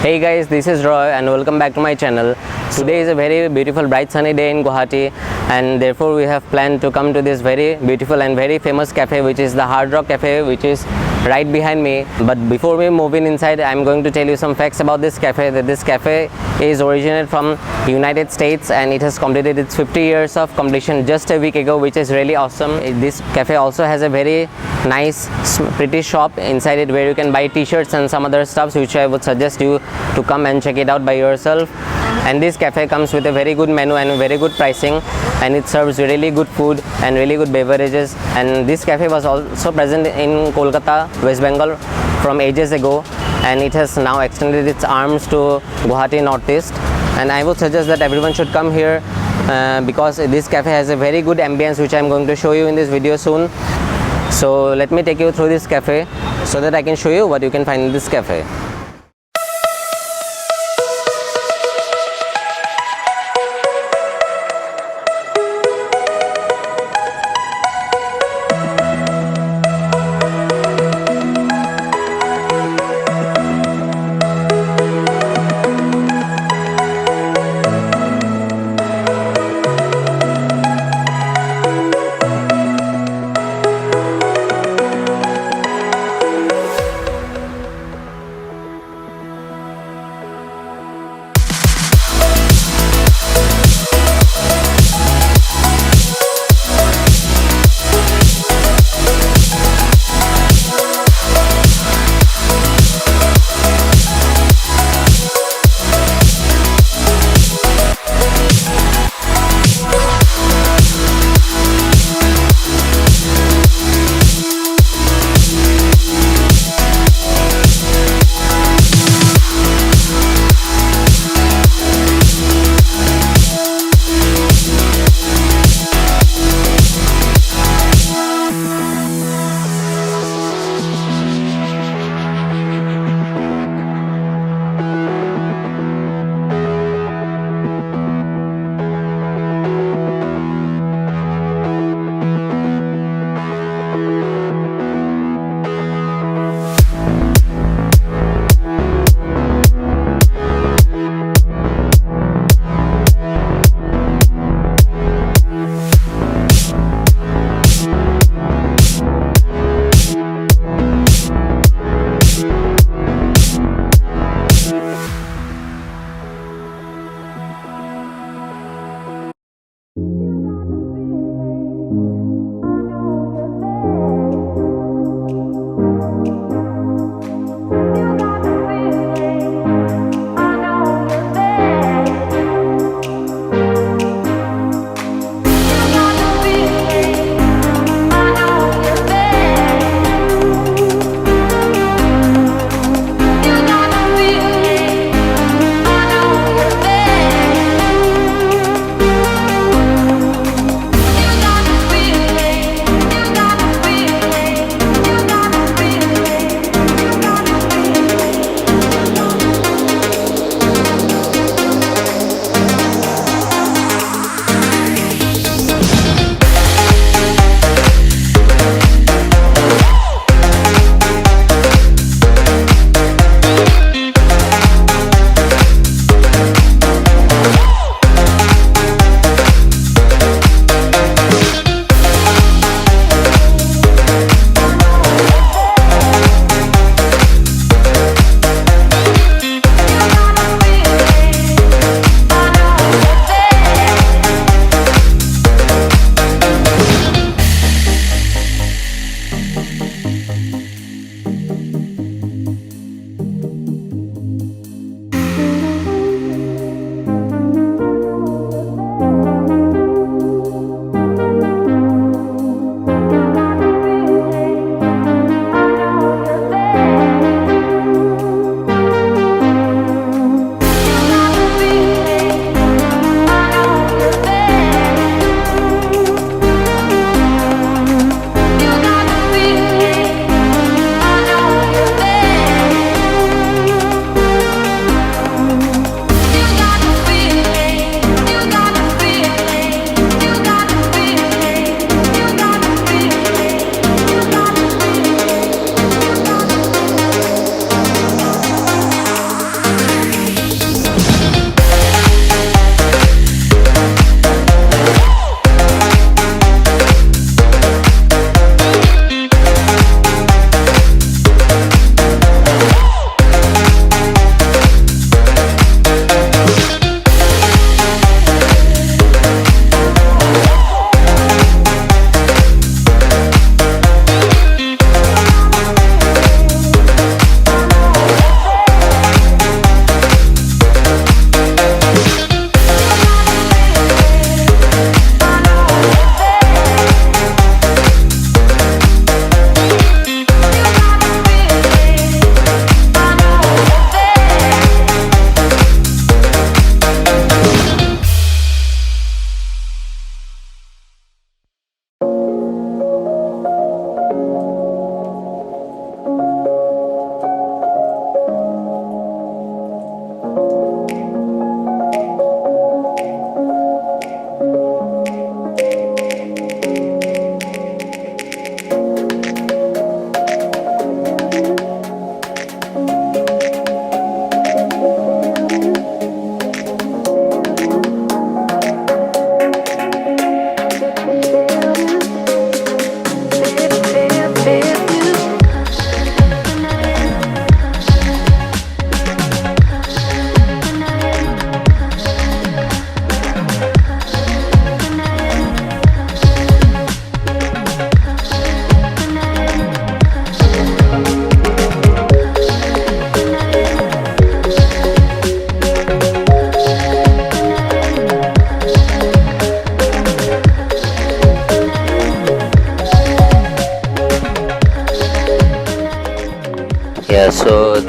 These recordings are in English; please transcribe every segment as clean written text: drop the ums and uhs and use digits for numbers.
Hey guys, this is Roy and welcome back to my channel. Today is a very beautiful bright sunny day in Guwahati, and therefore we have planned to come to this very beautiful and very famous cafe, which is the Hard Rock Cafe, which is right behind me. But before we move in inside, I'm going to tell you some facts about this cafe. That this cafe is originated from United States and it has completed its 50 years of completion just a week ago, which is really awesome. This cafe also has a very nice pretty shop inside it where you can buy t-shirts and some other stuffs, which I would suggest you to come and check it out by yourself. And this cafe comes with a very good menu and very good pricing, and it serves really good food and really good beverages. And this cafe was also present in Kolkata, West Bengal from ages ago, and it has now extended its arms to Guwahati Northeast. And I would suggest that everyone should come here because this cafe has a very good ambience, which I am going to show you in this video soon. So let me take you through this cafe so that I can show you what you can find in this cafe.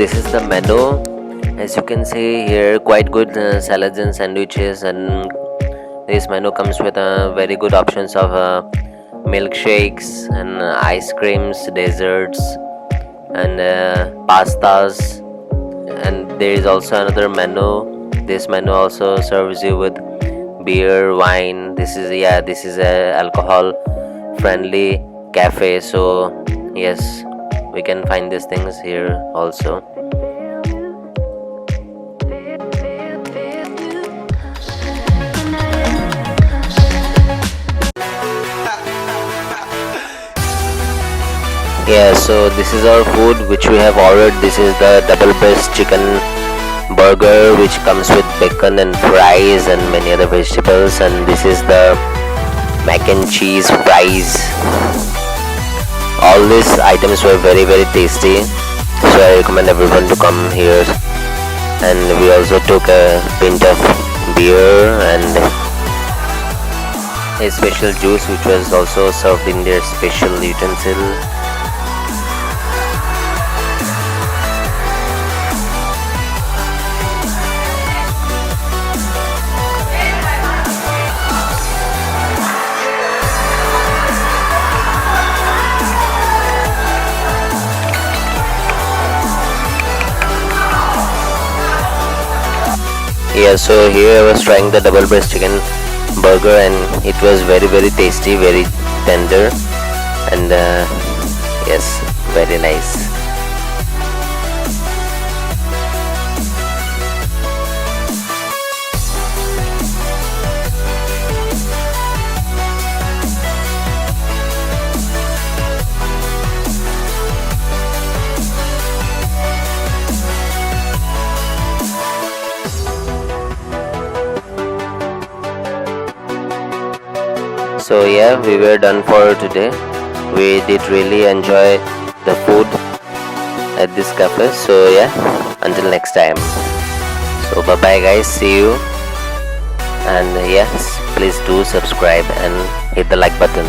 this is the menu. As you can see here, quite good salads and sandwiches, and this menu comes with very good options of milkshakes and ice creams, desserts, and pastas. And there is also another menu. This menu also serves you with beer, wine. This is a alcohol friendly cafe, so yes, we can find these things here also. Yeah, so this is our food which we have ordered. This is the double breast chicken burger which comes with bacon and fries and many other vegetables, and this is the mac and cheese fries. All these items were very tasty, so I recommend everyone to come here. And we also took a pint of beer and a special juice which was also served in their special utensil. Yeah, so here I was trying the double breast chicken burger, and it was very tasty, very tender, and yes, very nice. So yeah, we were done for today. We did really enjoy the food at this cafe. So yeah, until next time. So bye bye guys, see you. And yes, please do subscribe and hit the like button.